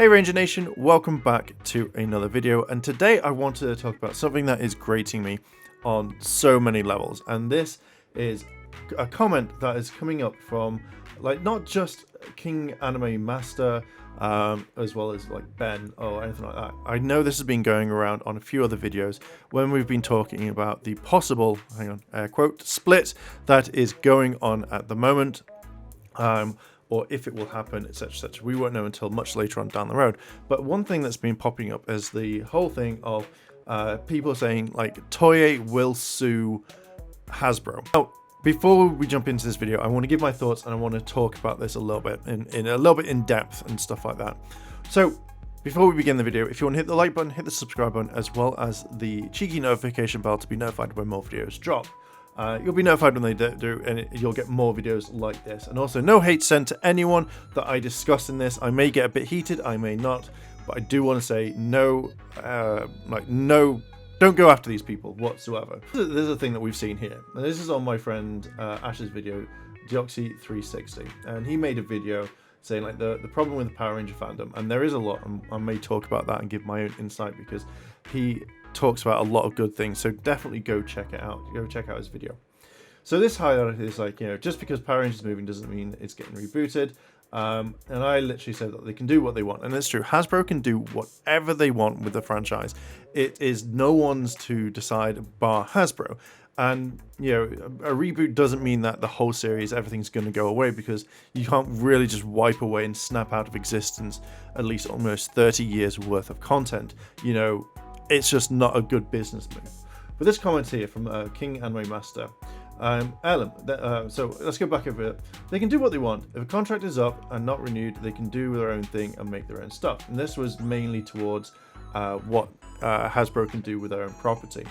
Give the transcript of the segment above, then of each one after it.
Hey Ranger Nation, welcome back to another video, and today I wanted to talk about something that is grating me on so many levels, and this is a comment that is coming up from not just King Anime Master as well as Ben or anything like that. I know this has been going around on a few other videos when we've been talking about the possible, air quote, split that is going on at the moment. Or if it will happen, etc., etc. We won't know until much later on down the road. But one thing that's been popping up is the whole thing of people saying Toei will sue Hasbro. Now, before we jump into this video, I want to give my thoughts and I want to talk about this a little bit in a little bit in depth and stuff like that. So before we begin the video, if you want to hit the like button, hit the subscribe button, as well as the cheeky notification bell to be notified when more videos drop. You'll be notified when they do, and you'll get more videos like this. And also, no hate sent to anyone that I discuss in this. I may get a bit heated, I may not, but I do want to say no, no, don't go after these people whatsoever. This is a thing that we've seen here, and this is on my friend Ash's video, Deoxy360, and he made a video saying the problem with the Power Ranger fandom, and there is a lot, and I may talk about that and give my own insight because he talks about a lot of good things, so definitely go check it out. Go check out his video. So this highlight is just because Power Rangers moving doesn't mean it's getting rebooted. And I literally said that they can do what they want, and it's true. Hasbro can do whatever they want with the franchise. It is no one's to decide bar Hasbro. And a reboot doesn't mean that the whole series, everything's going to go away, because you can't really just wipe away and snap out of existence at least almost 30 years worth of content. It's just not a good business move. But this comment here from King Anime Master, Airlim, so let's go back over it. They can do what they want. If a contract is up and not renewed, they can do their own thing and make their own stuff. And this was mainly towards what Hasbro can do with their own property.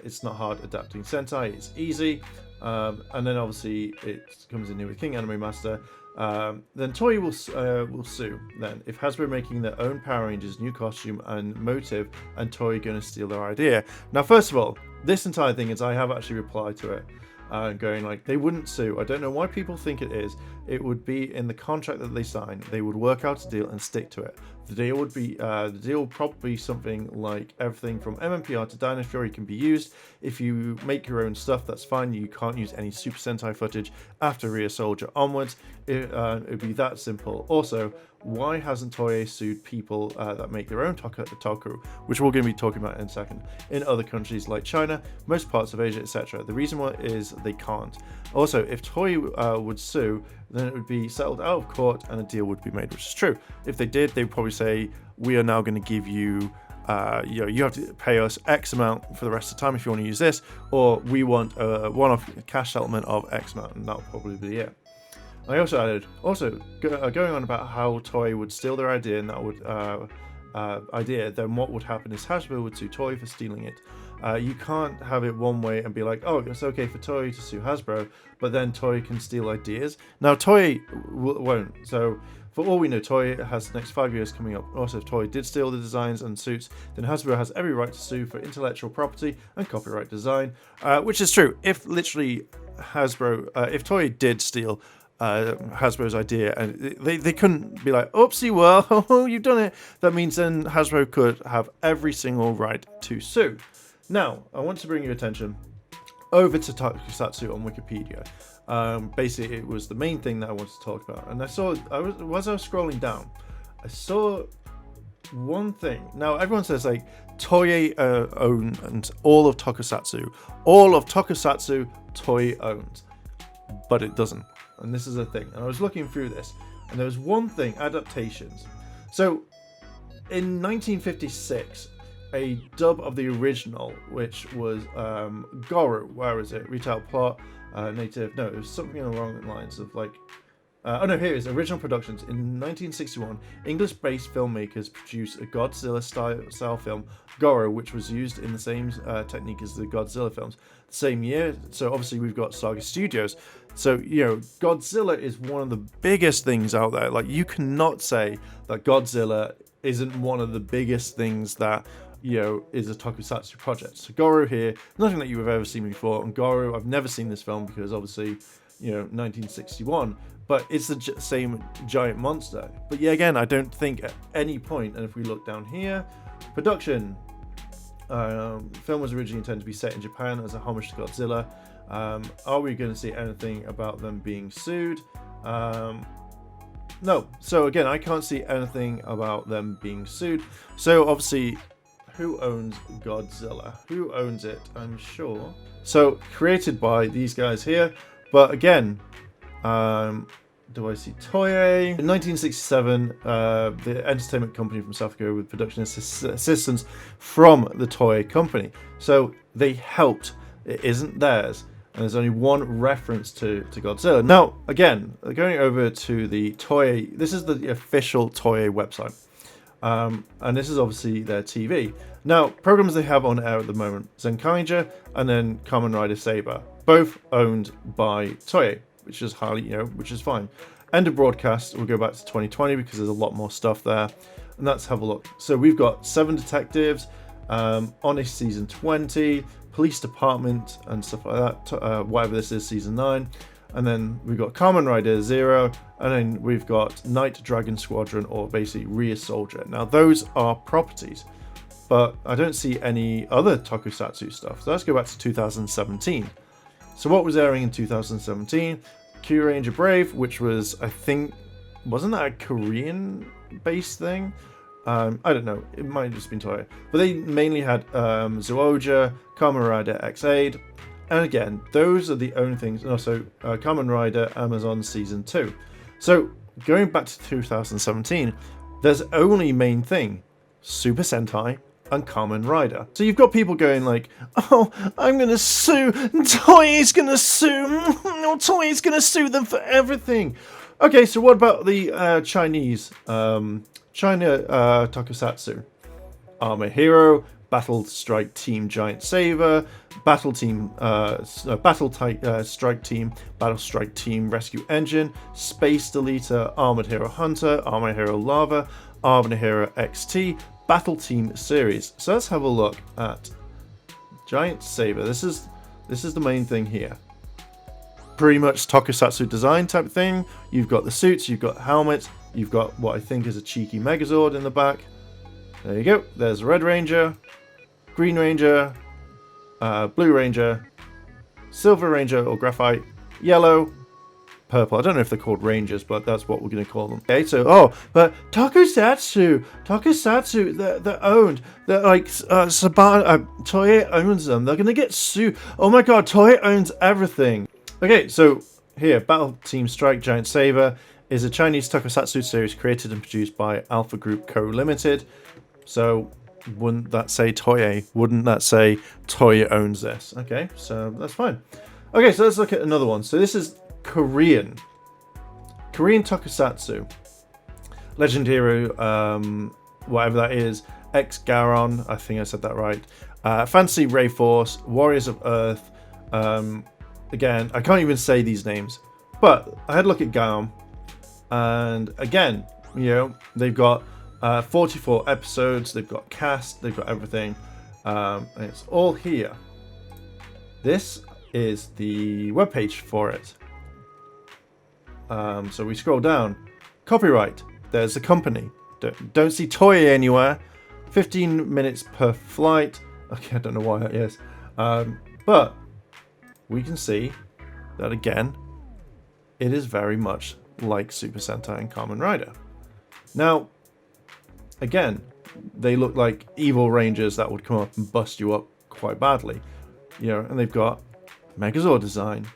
It's not hard adapting Sentai, it's easy. And then obviously it comes in here with King Anime Master. Then Toei will sue then if Hasbro making their own Power Rangers new costume and motive and Toei going to steal their idea. Now, first of all, this entire thing is I have actually replied to it going they wouldn't sue. I don't know why people think it is. It would be in the contract that they sign. They would work out a deal and stick to it. The deal would be probably something like everything from MMPR to Dino Fury can be used. If you make your own stuff, that's fine. You can't use any Super Sentai footage after Rhea Soldier onwards. It would be that simple. Also, why hasn't Toei sued people that make their own toku, which we're going to be talking about in a second, in other countries like China, most parts of Asia, etc.? The reason why is they can't. Also, if Toei would sue, then it would be settled out of court and a deal would be made, which is true. If they did, they would probably say, we are now going to give you, you have to pay us X amount for the rest of the time if you want to use this, or we want a one-off cash settlement of X amount, and that would probably be it. I also added, going on about how Toei would steal their idea, and that would then what would happen is Hasbro would sue Toei for stealing it. You can't have it one way and be like, oh, it's okay for Toei to sue Hasbro, but then Toei can steal ideas. Now, Toei won't. So, for all we know, Toei has the next 5 years coming up. Also, if Toei did steal the designs and suits, then Hasbro has every right to sue for intellectual property and copyright design, which is true. If literally Hasbro, if Toei did steal Hasbro's idea, and they couldn't be like, oopsie, well, you've done it. That means then Hasbro could have every single right to sue. Now, I want to bring your attention over to Tokusatsu on Wikipedia. Basically, it was the main thing that I wanted to talk about. And as I was scrolling down, I saw one thing. Now, everyone says Toei owns all of Tokusatsu. All of Tokusatsu, Toei owns. But it doesn't. And this is a thing. And I was looking through this, and there was one thing, adaptations. So, in 1956, a dub of the original, which was Goro, where is it? Retail plot, native. No, it was something along the lines of oh no, here it is. Original productions. In 1961, English-based filmmakers produced a Godzilla-style film, Goro, which was used in the same technique as the Godzilla films. The same year, so obviously we've got Saga Studios. So, Godzilla is one of the biggest things out there. You cannot say that Godzilla isn't one of the biggest things that is a Tokusatsu project. So Goro here, nothing that you have ever seen before. And Goro, I've never seen this film because obviously 1961, but it's the same giant monster. But yeah, again, I don't think at any point, and if we look down here, production, film was originally intended to be set in Japan as a homage to Godzilla. Are we going to see anything about them being sued? No. So again, I can't see anything about them being sued. So obviously, who owns Godzilla? Who owns it? I'm sure. So created by these guys here. But again, do I see Toei? In 1967, the entertainment company from South Korea with production assistance from the Toei company. So they helped. It isn't theirs. And there's only one reference to Godzilla. Now, again, going over to the Toei, this is the official Toei website. And this is obviously their TV. Now, programs they have on air at the moment, Zenkaiger and then Kamen Rider Saber, both owned by Toei, which is highly, which is fine. End of broadcast, we'll go back to 2020 because there's a lot more stuff there. And let's have a look. So we've got 7 Detectives, Honest Season 20, Police Department and stuff like that, whatever this is, Season 9. And then we've got Kamen Rider Zero, and then we've got Night Dragon Squadron, or basically Rear Soldier. Now those are properties, but I don't see any other Tokusatsu stuff. So let's go back to 2017. So what was airing in 2017? Q Ranger Brave, which was, I think, wasn't that a Korean-based thing? I don't know, it might have just been Toei. But they mainly had Zooja, Kamen Rider X-Aid, and again, those are the only things, and also Kamen Rider Amazon Season 2. So, going back to 2017, there's only main thing, Super Sentai and Kamen Rider. So you've got people going like, oh, I'm gonna sue, Toei's gonna sue, no, Toei's gonna sue them for everything. Okay, so what about the Chinese, China Tokusatsu? Armor Hero, Battle Strike Team Giant Saber, Battle Strike Team, Battle Strike Team Rescue Engine, Space Deleter, Armored Hero Hunter, Armor Hero Lava, Armor Hero XT, Battle Team Series. So let's have a look at Giant Saber. This is the main thing here. Pretty much Tokusatsu design type thing. You've got the suits, you've got helmets, you've got what I think is a cheeky Megazord in the back. There you go. There's Red Ranger, Green Ranger, Blue Ranger, Silver Ranger or Graphite, Yellow, Purple. I don't know if they're called Rangers, but that's what we're going to call them. Okay, so, but Tokusatsu, they're owned. They're like, Toei owns them. They're going to get sued. Oh my god, Toei owns everything. Okay, so here, Battle Team Strike Giant Saber is a Chinese Tokusatsu series created and produced by Alpha Group Co. Limited. So, wouldn't that say Toei? Wouldn't that say Toei owns this? Okay, so that's fine. Okay, so let's look at another one. So this is Korean Tokusatsu. Legend Hero, whatever that is. X-Garon, I think I said that right. Fantasy Ray Force, Warriors of Earth. Again, I can't even say these names. But I had a look at Gaon. And again, they've got 44 episodes, they've got cast, they've got everything, and it's all here. This is the webpage for it. So we scroll down. Copyright. There's the company. Don't see Toei anywhere. 15 minutes per flight. Okay, I don't know why that is. But we can see that again, it is very much like Super Sentai and Kamen Rider. Now, again, they look like evil rangers that would come up and bust you up quite badly. And they've got Megazord design.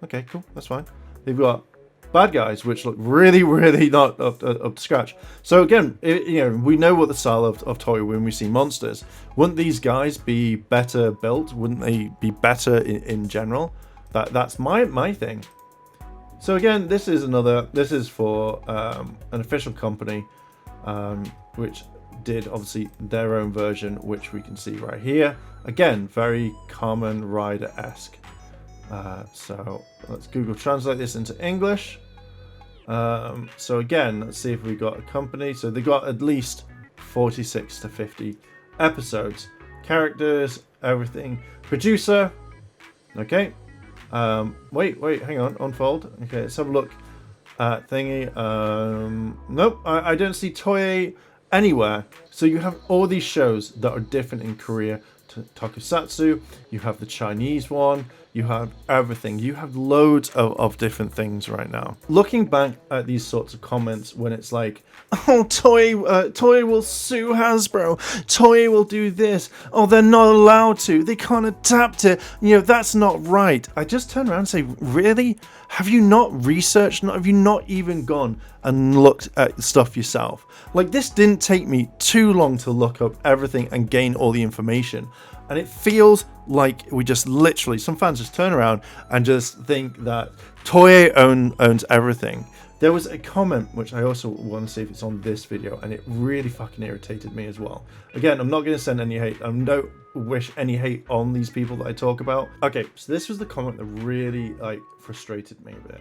Okay, cool, that's fine. They've got bad guys, which look really, really not up to scratch. So again, we know what the style of Toei when we see monsters. Wouldn't these guys be better built? Wouldn't they be better in general? That's my thing. So again, this is for an official company, which did obviously their own version, which we can see right here. Again, very Kamen Rider-esque. So let's Google translate this into English. So again, let's see if we got a company. So they got at least 46 to 50 episodes. Characters, everything. Producer, okay. Wait, hang on, unfold. Okay, let's have a look at thingy. Nope, I don't see Toei anywhere. So you have all these shows that are different in Korea. Tokusatsu, you have the Chinese one, you have everything. You have loads of different things right now. Looking back at these sorts of comments when it's like, oh, Toei will sue Hasbro, Toei will do this, oh, they're not allowed to, they can't adapt it, that's not right. I just turn around and say, really? Have you not researched? Have you not even gone and looked at stuff yourself? Like, this didn't take me too long to look up everything and gain all the information. And it feels like we just literally, some fans just turn around and just think that Toei owns everything. There was a comment, which I also want to see if it's on this video, and it really fucking irritated me as well. Again, I'm not going to send any hate. I don't wish any hate on these people that I talk about. Okay, so this was the comment that really, frustrated me a bit.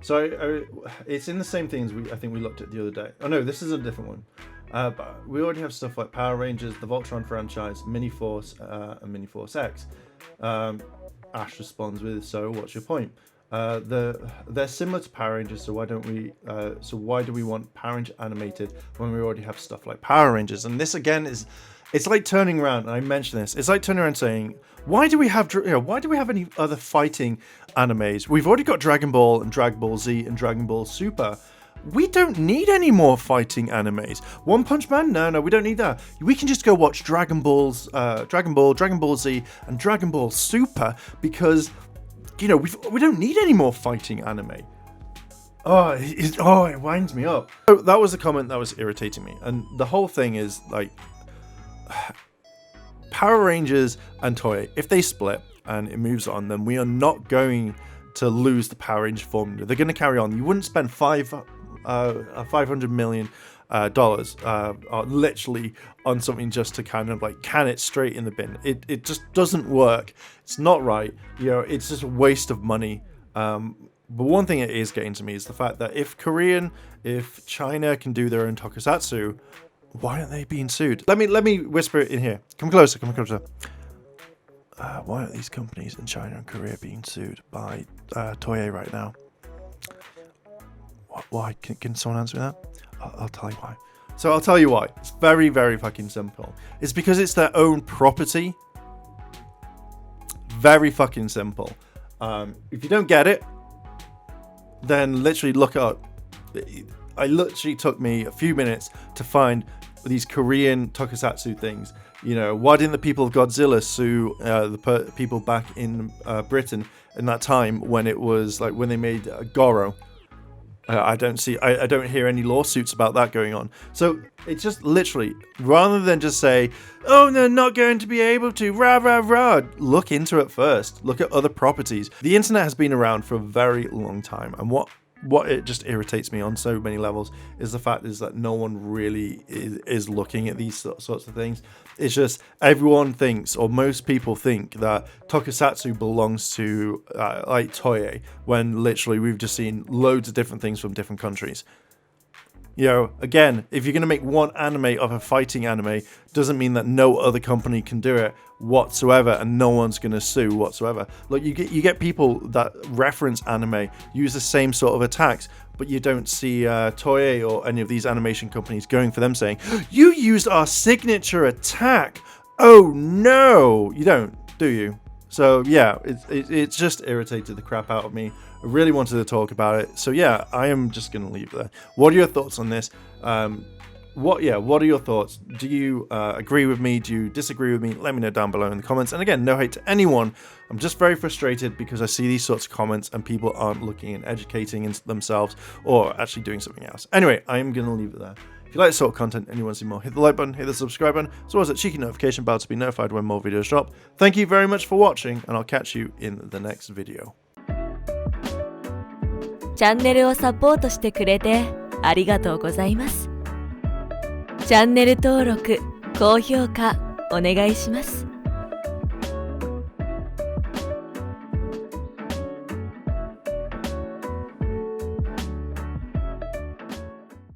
So it's in the same thing as I think we looked at the other day. Oh no, this is a different one. But we already have stuff like Power Rangers, the Voltron franchise, Mini-Force, and Mini-Force X. Ash responds with, so what's your point? They're similar to Power Rangers, so why don't we? So why do we want Power Rangers animated when we already have stuff like Power Rangers? And this again it's like turning around. And I mentioned this. It's like turning around saying, why do we have any other fighting animes? We've already got Dragon Ball and Dragon Ball Z and Dragon Ball Super. We don't need any more fighting animes. One Punch Man? No, we don't need that. We can just go watch Dragon Ball, Dragon Ball Z, and Dragon Ball Super because, we don't need any more fighting anime. It winds me up. So that was a comment that was irritating me. And the whole thing is, Power Rangers and Toei, if they split and it moves on, then we are not going to lose the Power Ranger formula. They're going to carry on. You wouldn't spend $500 million literally on something just to kind of can it straight in the bin. It just doesn't work. It's not right. It's just a waste of money. But one thing it is getting to me is the fact that if China can do their own Tokusatsu, why aren't they being sued? Let me whisper it in here. Come closer. Why aren't these companies in China and Korea being sued by Toei right now? Why? Can someone answer me that? I'll tell you why. So I'll tell you why. It's very, very fucking simple. It's because it's their own property. Very fucking simple. If you don't get it, then literally look it up. It literally took me a few minutes to find these Korean Tokusatsu things. Why didn't the people of Godzilla sue the people back in Britain in that time when it was when they made Goro? I don't hear any lawsuits about that going on. So it's just literally, rather than just say, oh, they're not going to be able to, rah, look into it first. Look at other properties. The internet has been around for a very long time. And what it just irritates me on so many levels is the fact is that no one really is looking at these sorts of things. It's just everyone thinks, or most people think, that Tokusatsu belongs to Toei, when literally we've just seen loads of different things from different countries. Again, if you're going to make one anime of a fighting anime, doesn't mean that no other company can do it whatsoever and no one's going to sue whatsoever. Look, you get people that reference anime, use the same sort of attacks, but you don't see Toei or any of these animation companies going for them saying, you used our signature attack. Oh no, you don't, do you? So yeah, it's just irritated the crap out of me. I really wanted to talk about it. So yeah, I am just going to leave it there. What are your thoughts on this? What are your thoughts? Do you agree with me? Do you disagree with me? Let me know down below in the comments. And again, no hate to anyone. I'm just very frustrated because I see these sorts of comments and people aren't looking and educating themselves or actually doing something else. Anyway, I am going to leave it there. If you like this sort of content and you want to see more, hit the like button, hit the subscribe button, as well as that cheeky notification bell to be notified when more videos drop. Thank you very much for watching, and I'll catch you in the next video. チャンネルをサポートしてくれてありがとうございます。チャンネル登録、高評価お願いします。